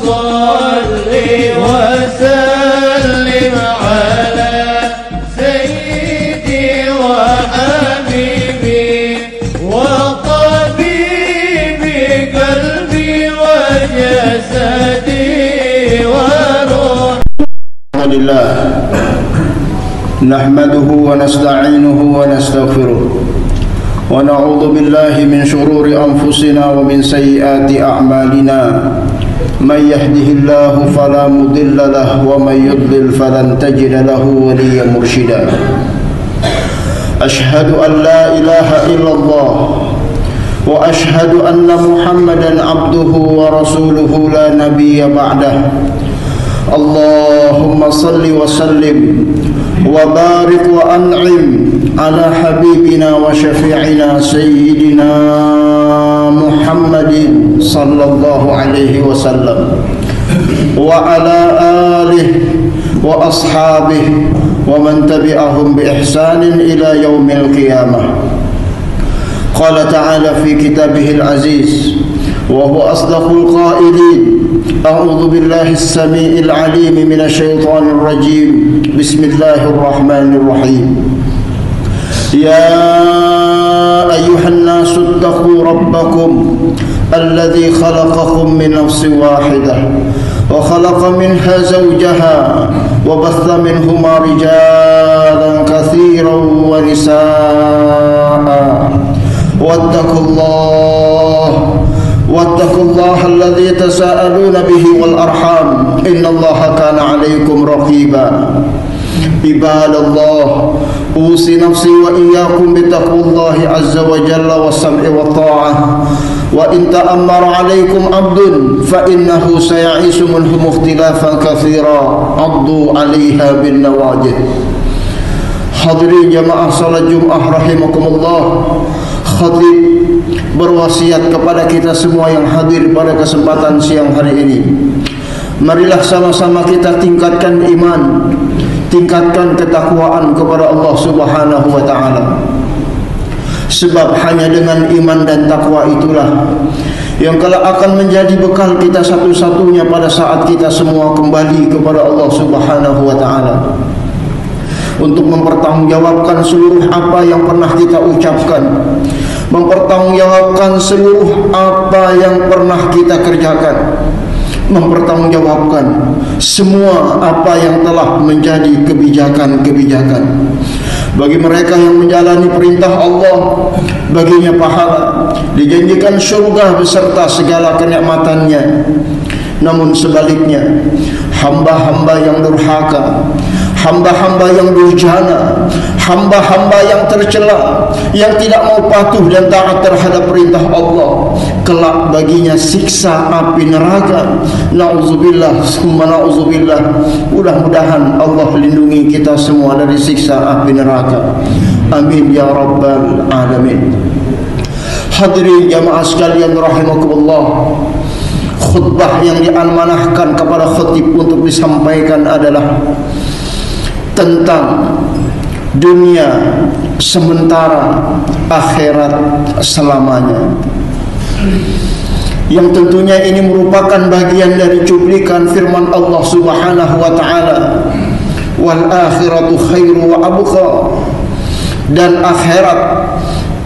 صل وسلم على سيدي وحبيبي وطبيبي قلبي وجسدي وروحي. الحمد لله نحمده ونستعينه ونستغفره ونعوذ بالله من شرور أنفسنا ومن سيئات أعمالنا من يهده الله فلا مضل له ومن يضلل فلن تجد له وليا مرشدا أشهد أن لا إله إلا الله وأشهد أن محمدا عبده ورسوله لا نبي بعده اللهم صل وسلم وبارك وأنعم على حبيبنا وشفيعنا سيدنا محمد صلى الله عليه وسلم وعلى آله وأصحابه ومن تبعهم بإحسان إلى يوم القيامة. قال تعالى في كتابه العزيز وهو أصدق القائلين أعوذ بالله السميع العليم من الشيطان الرجيم بسم الله الرحمن الرحيم يا أيها الناس اتقوا ربكم الذي خلقكم من نفس واحدة وخلق منها زوجها وبث منهما رجالا كثيرا ونساء واتقوا الله الذي تساءلون به والأرحام إن الله كان عليكم رقيبا. عباد الله أوصي نفسي وإياكم بتقوى الله عز وجل والسمع والطاعة وإن تأمر عليكم عبد فإنه سيعيش منهم اختلافا كثيرا عضوا عليها بالنواجذ. Hadirin jamaah salat Jumat rahimakumullah, khatib berwasiat kepada kita semua yang hadir pada kesempatan siang hari ini. Marilah sama-sama kita tingkatkan iman, tingkatkan ketakwaan kepada Allah Subhanahu wa taala. Sebab hanya dengan iman dan takwa itulah yang kelak akan menjadi bekal kita satu-satunya pada saat kita semua kembali kepada Allah Subhanahu wa taala, untuk mempertanggungjawabkan seluruh apa yang pernah kita ucapkan, mempertanggungjawabkan seluruh apa yang pernah kita kerjakan, mempertanggungjawabkan semua apa yang telah menjadi kebijakan-kebijakan. Bagi mereka yang menjalani perintah Allah, baginya pahala, dijanjikan syurga beserta segala kenikmatannya. Namun sebaliknya, hamba-hamba yang durhaka, hamba-hamba yang durjana, hamba-hamba yang tercela, yang tidak mau patuh dan taat terhadap perintah Allah, kelak baginya siksa api neraka. Na'udzubillah, summa na'udzubillah. Mudah-mudahan Allah lindungi kita semua dari siksa api neraka. Amin ya rabbal alamin. Hadirin jamaah sekalian rahimakumullah, khutbah yang diamanahkan kepada khatib untuk disampaikan adalah tentang dunia sementara, akhirat selamanya. Yang tentunya ini merupakan bagian dari cuplikan firman Allah Subhanahu wa taala, wal akhiratu khairu wa abqa. Dan akhirat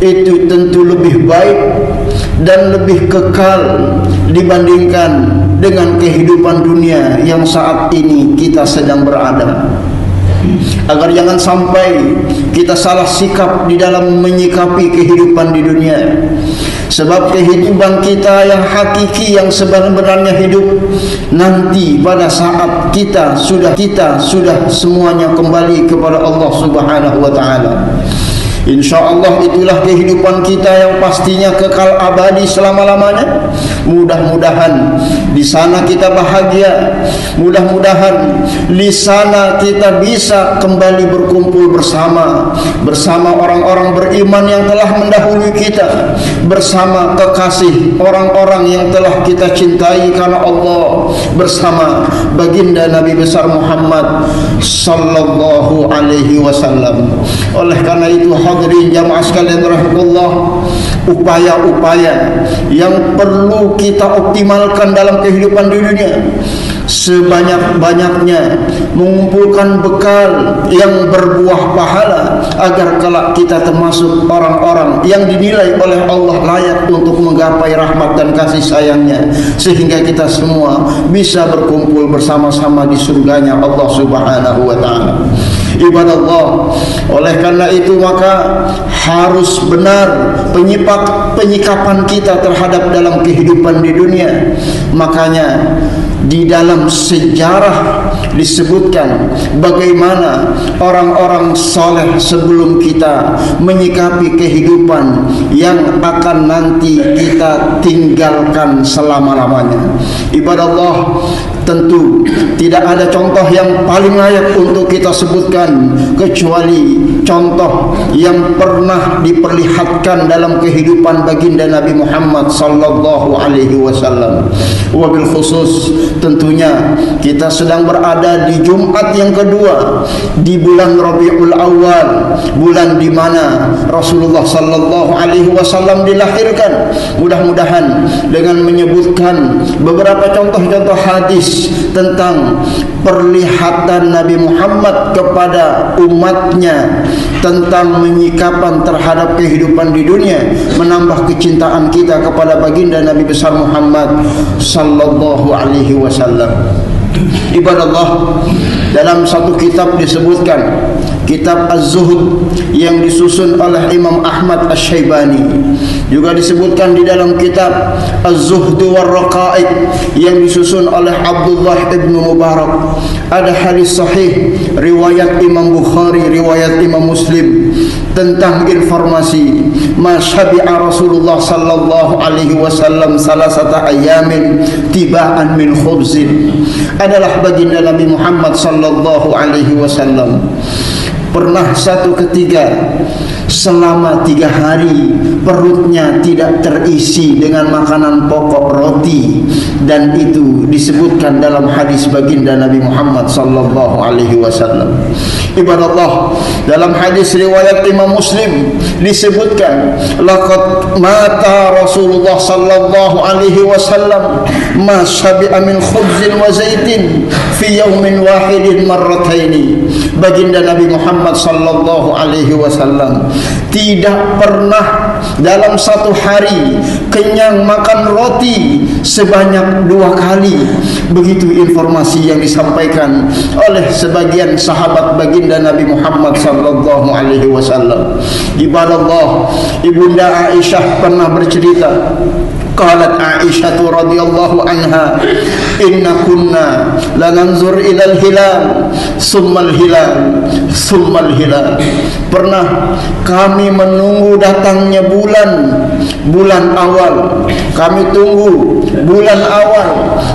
itu tentu lebih baik dan lebih kekal dibandingkan dengan kehidupan dunia yang saat ini kita sedang berada. Agar jangan sampai kita salah sikap di dalam menyikapi kehidupan di dunia. Sebab kehidupan kita yang hakiki, yang sebenarnya hidup nanti pada saat kita sudah semuanya kembali kepada Allah Subhanahu wa taala. InsyaAllah itulah kehidupan kita yang pastinya kekal abadi selama-lamanya. Mudah-mudahan di sana kita bahagia. Mudah-mudahan di sana kita bisa kembali berkumpul bersama orang-orang beriman yang telah mendahului kita, bersama kekasih orang-orang yang telah kita cintai karena Allah, bersama baginda Nabi besar Muhammad sallallahu alaihi wasallam. Oleh karena itu hadirin jamaah sekalian rahmatullah, upaya-upaya yang perlu kita optimalkan dalam kehidupan di dunia, sebanyak-banyaknya mengumpulkan bekal yang berbuah pahala agar kelak kita termasuk orang-orang yang dinilai oleh Allah layak untuk menggapai rahmat dan kasih sayangnya, sehingga kita semua bisa berkumpul bersama-sama di surganya Allah Subhanahu wa ta'ala. Ibadallah, oleh karena itu maka harus benar penyikapan kita terhadap dalam kehidupan di dunia. Makanya di dalam sejarah disebutkan bagaimana orang-orang saleh sebelum kita menyikapi kehidupan yang akan nanti kita tinggalkan selama-lamanya. Ibadallah, tentu tidak ada contoh yang paling layak untuk kita sebutkan kecuali contoh yang pernah diperlihatkan dalam kehidupan baginda Nabi Muhammad sallallahu alaihi wasallam. Wabil khusus tentunya kita sedang berada di Jumat yang kedua di bulan Rabiul Awal, bulan di mana Rasulullah sallallahu alaihi wasallam dilahirkan. Mudah-mudahan dengan menyebutkan beberapa contoh-contoh hadis tentang perlihatan Nabi Muhammad kepada umatnya tentang menyikapan terhadap kehidupan di dunia, menambah kecintaan kita kepada baginda Nabi besar Muhammad sallallahu alaihi wasallam. Ibadallah, dalam satu kitab disebutkan, kitab Az-Zuhud yang disusun oleh Imam Ahmad Asy-Syaibani, juga disebutkan di dalam kitab Az-Zuhd war Raqaiq yang disusun oleh Abdullah ibn Mubarak. Ada hadis sahih riwayat Imam Bukhari, riwayat Imam Muslim tentang informasi masyabi'a Rasulullah sallallahu alaihi wasallam salasata ayamin tibaan min khubzin. Adalah baginda Nabi Muhammad sallallahu alaihi wasallam pernah satu ketika selama 3 hari perutnya tidak terisi dengan makanan pokok roti, dan itu disebutkan dalam hadis baginda Nabi Muhammad sallallahu alaihi wasallam. Ibadallah, dalam hadis riwayat Imam Muslim disebutkan laqad mata Rasulullah sallallahu alaihi wasallam ma syabi'a min khubzin wa zaitin fi yaumin wahidin marrataini. Baginda Nabi Muhammad sallallahu alaihi wasallam tidak pernah dalam satu hari kenyang makan roti sebanyak 2 kali. Begitu informasi yang disampaikan oleh sebagian sahabat baginda Nabi Muhammad sallallahu alaihi wasallam. Ibadallah, Ibunda Aisyah pernah bercerita, qalat Aisyah radhiyallahu anha, inna kunna lananzur ilal hilal summal hilal summal hilal. Pernah kami menunggu datangnya bulan awal, kami tunggu bulan awal,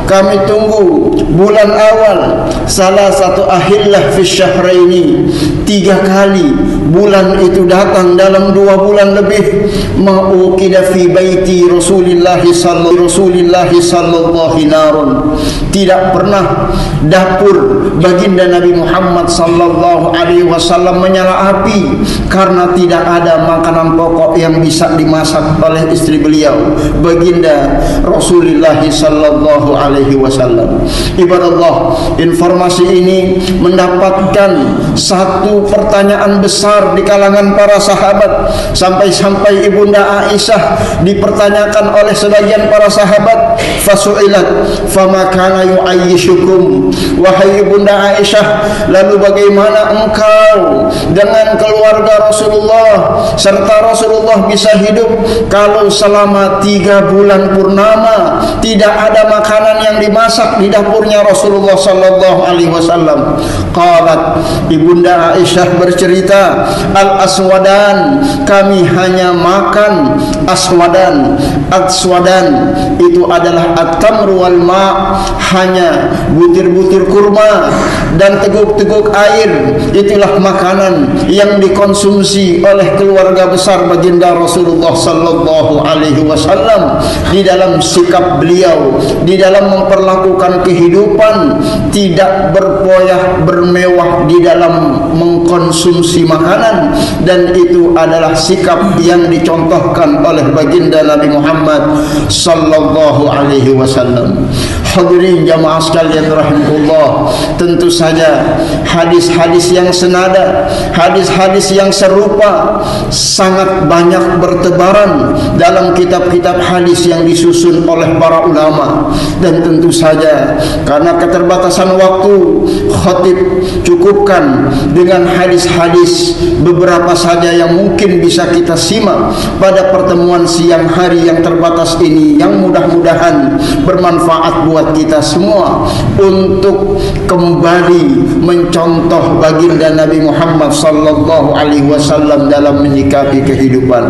kami tunggu bulan awal. Salah satu ahillah fi syahraini, 3 kali bulan itu datang dalam 2 bulan lebih. Ma'uqida fi baiti Rasulillah sallallahu narun. Tidak pernah dapur baginda Nabi Muhammad sallallahu alaihi wasallam menyala api karena tidak ada makanan pokok yang bisa dimasak oleh istri beliau baginda Rasulullah sallallahu alaihi wasallam. Ibadallah, informasi ini mendapatkan satu pertanyaan besar di kalangan para sahabat, sampai-sampai Ibunda Aisyah dipertanyakan oleh sebagian para sahabat, fasu'ilat fama kana yu'ayyishukum. Wahai Ibunda Aisyah, lalu bagaimana engkau dengan keluarga Rasulullah serta Rasulullah bisa hidup kalau selama 3 bulan purnama tidak ada makanan yang dimasak di dapurnya Rasulullah sallallahu alaihi wasallam? Qalat, Ibunda Aisyah bercerita, al-aswadan, kami hanya makan aswadan. Aswadan itu adalah at-tamr wal ma', hanya butir-butir kurma dan teguk-teguk air. Itulah makanan yang dikonsumsi oleh keluarga besar baginda Rasulullah sallallahu alaihi wasallam di dalam sikap beliau, di dalam memperlakukan kehidupan tidak berpoyah bermewah di dalam mengkonsumsi makanan, dan itu adalah sikap yang dicontohkan oleh baginda Nabi Muhammad sallallahu alaihi wasallam. Hadirin jamaah sekalian rahimahullah, tentu saja hadis-hadis yang senada, hadis-hadis yang serupa sangat banyak bertebaran dalam kitab-kitab hadis yang disusun oleh para ulama. Dan tentu saja karena keterbatasan waktu, khatib cukupkan dengan hadis-hadis beberapa saja yang mungkin bisa kita simak pada pertemuan siang hari yang terbatas ini, yang mudah-mudahan bermanfaat buat kita semua untuk kembali mencontoh baginda Nabi Muhammad sallallahu alaihi wasallam dalam menyikapi kehidupan.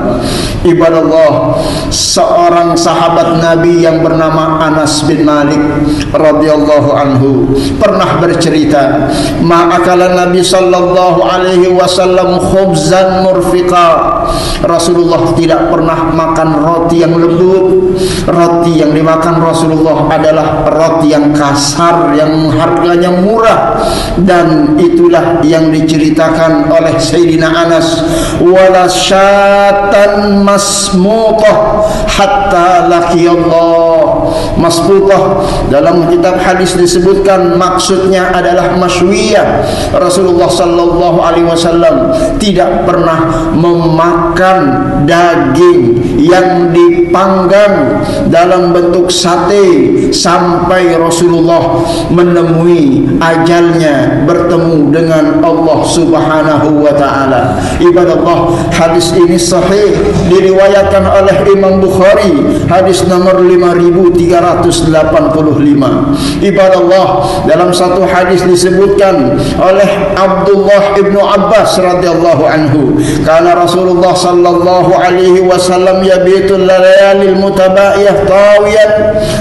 Ibadallah, seorang sahabat Nabi yang bernama Anas bin Malik radhiyallahu anhu pernah bercerita, ma'akala Nabi sallallahu alaihi wasallam khubzan murfiqa. Rasulullah tidak pernah makan roti yang lembut. Roti yang dimakan Rasulullah adalah roti yang kasar, yang harganya murah, dan itulah yang diceritakan oleh Sayyidina Anas. Wala syatan masmutah hatta laqiyallah. Masbutah dalam kitab hadis disebutkan maksudnya adalah masywiyah. Rasulullah sallallahu alaihi wasallam tidak pernah memakan daging yang dipanggang dalam bentuk sate sampai Rasulullah menemui ajalnya, bertemu dengan Allah Subhanahu wa taala. Ibadallah, hadis ini sahih, diriwayatkan oleh Imam Bukhari, hadis nomor 5385. Ibadallah, dalam satu hadis disebutkan oleh Abdullah ibnu Abbas radhiyallahu anhu, kana Rasulullah sallallahu alaihi wasallam yabitul layalil mutabaiyah tawiyan.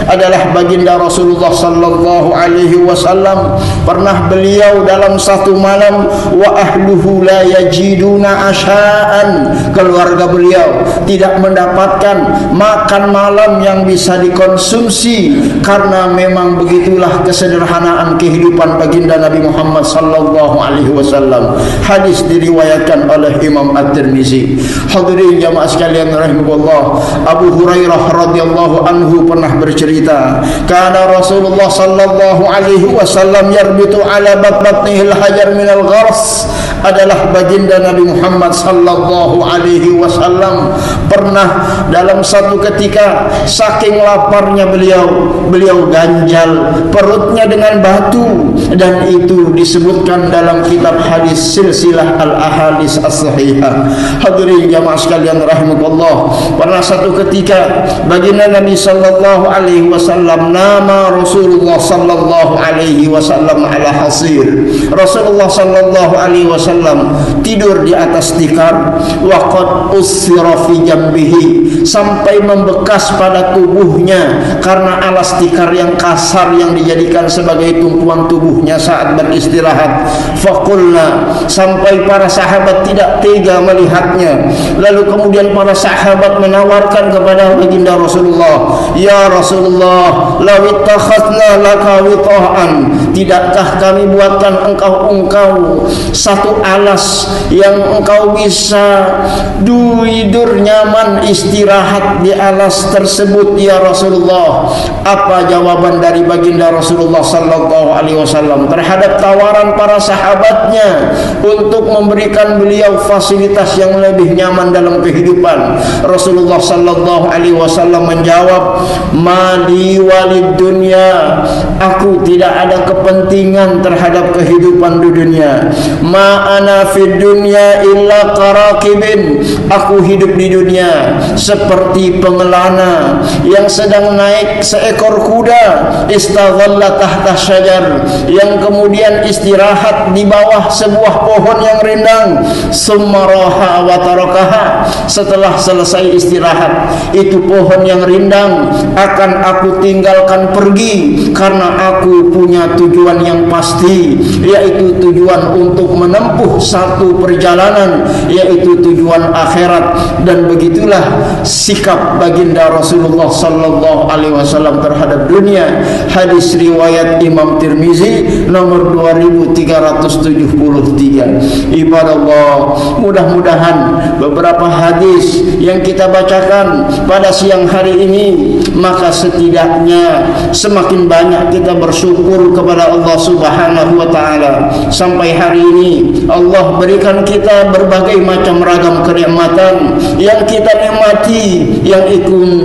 Adalah baginda Rasulullah sallallahu alaihi wasallam pernah beliau dalam satu malam wa ahluhu la yajiduna asya'an, keluarga beliau tidak mendapatkan makan malam yang bisa dikonsumsi, karena memang begitulah kesederhanaan kehidupan baginda Nabi Muhammad sallallahu alaihi wasallam. Hadis diriwayatkan oleh Imam At-Tirmizi. Hadirin jamaah sekalian rahimahullah, Abu Hurairah radhiyallahu anhu pernah bercerita, kana Rasulullah sallallahu alaihi wasallam yarbitu ala batnihi al-hajar min al-ghars. Adalah baginda Nabi Muhammad sallallahu alaihi wasallam pernah dalam satu ketika saking laparnya beliau ganjal perutnya dengan batu, dan itu disebutkan dalam kitab hadis silsilah al-ahadits as-sahihah. Hadirin jamaah sekalian rahimakumullah, pernah satu ketika baginda Nabi sallallahu alaihi wasallam, nama Rasulullah sallallahu alaihi wasallam ala hasir. Rasulullah sallallahu alaihi wasallam tidur di atas tikar, waqad usira fi jambihi, sampai membekas pada tubuhnya karena alas tikar yang kasar yang dijadikan sebagai tumpuan tubuhnya saat beristirahat. Faqulna, sampai para sahabat tidak tega melihatnya. Lalu kemudian para sahabat menawarkan kepada baginda Rasulullah, ya Rasulullah, law ittakhadna laka wita'an, tidakkah kami buatkan engkau satu alas yang engkau bisa tidur nyaman istirahat di alas tersebut ya Rasulullah. Apa jawaban dari baginda Rasulullah sallallahu alaihi wasallam terhadap tawaran para sahabatnya untuk memberikan beliau fasilitas yang lebih nyaman dalam kehidupan? Rasulullah sallallahu alaihi wasallam menjawab, mali walid dunya, aku tidak ada kepentingan terhadap kehidupan di dunia. Ma ana fid dunya illa qarakibin, aku hidup di dunia seperti pengelana yang sedang naik seekor kuda, istadhalla tahta syajar, yang kemudian istirahat di bawah sebuah pohon yang rindang, summa raha wa tarakaha, setelah selesai istirahat itu pohon yang rindang akan aku tinggalkan pergi karena aku punya tujuan yang pasti, yaitu tujuan untuk menempuh satu perjalanan, yaitu tujuan akhirat. Dan begitulah sikap baginda Rasulullah sallallahu alaihi wasallam terhadap dunia. Hadis riwayat Imam Tirmizi nomor 2373. Ibadah Allah, mudah-mudahan beberapa hadis yang kita bacakan pada siang hari ini, maka setidaknya semakin banyak kita bersyukur kepada Allah Subhanahu wa taala. Sampai hari ini Allah berikan kita berbagai macam ragam kenikmatan yang kita nikmati, yang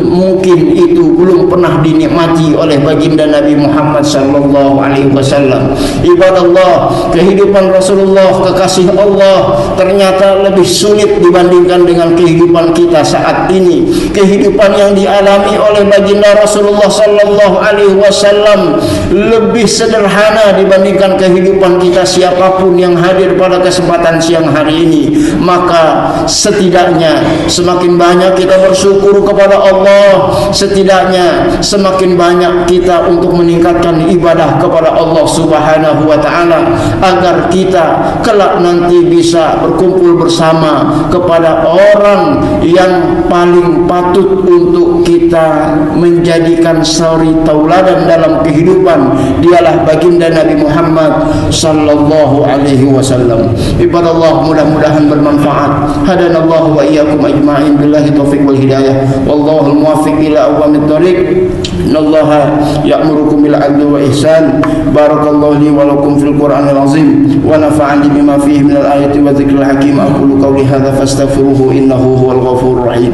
mungkin itu belum pernah dinikmati oleh baginda Nabi Muhammad sallallahu alaihi wasallam. Ibadah Allah, kehidupan Rasulullah kekasih Allah ternyata lebih sulit dibandingkan dengan kehidupan kita saat ini. Kehidupan yang dialami oleh baginda Rasulullah sallallahu alaihi wasallam lebih sederhana dibandingkan kehidupan kita siapapun yang hadir pada kesempatan siang hari ini. Maka setidaknya semakin banyak kita bersyukur kepada Allah, setidaknya semakin banyak kita untuk meningkatkan ibadah kepada Allah Subhanahu wa taala, agar kita kelak nanti bisa berkumpul bersama kepada orang yang paling patut untuk kita menjadikan suri tauladan dalam kehidupan. Dialah baginda Nabi Muhammad sallallahu alaihi wasallam. Ibadallah, mudah-mudahan bermanfaat. Hadanallahu wa iyyakum ajma'in, billahi taufiq wal hidayah, wallahu al-muwaffiq ila aqwamit thoriq. Innallaha ya'murukum bil 'adli wa ihsan. Barakallahu li wa lakum fil Qur'anil azim wa nafa'ani bima fihi minal ayati wa dzikril hakim. Aqulu qawli hadza fastaghfiruhu innahu huwal ghafurur rahim.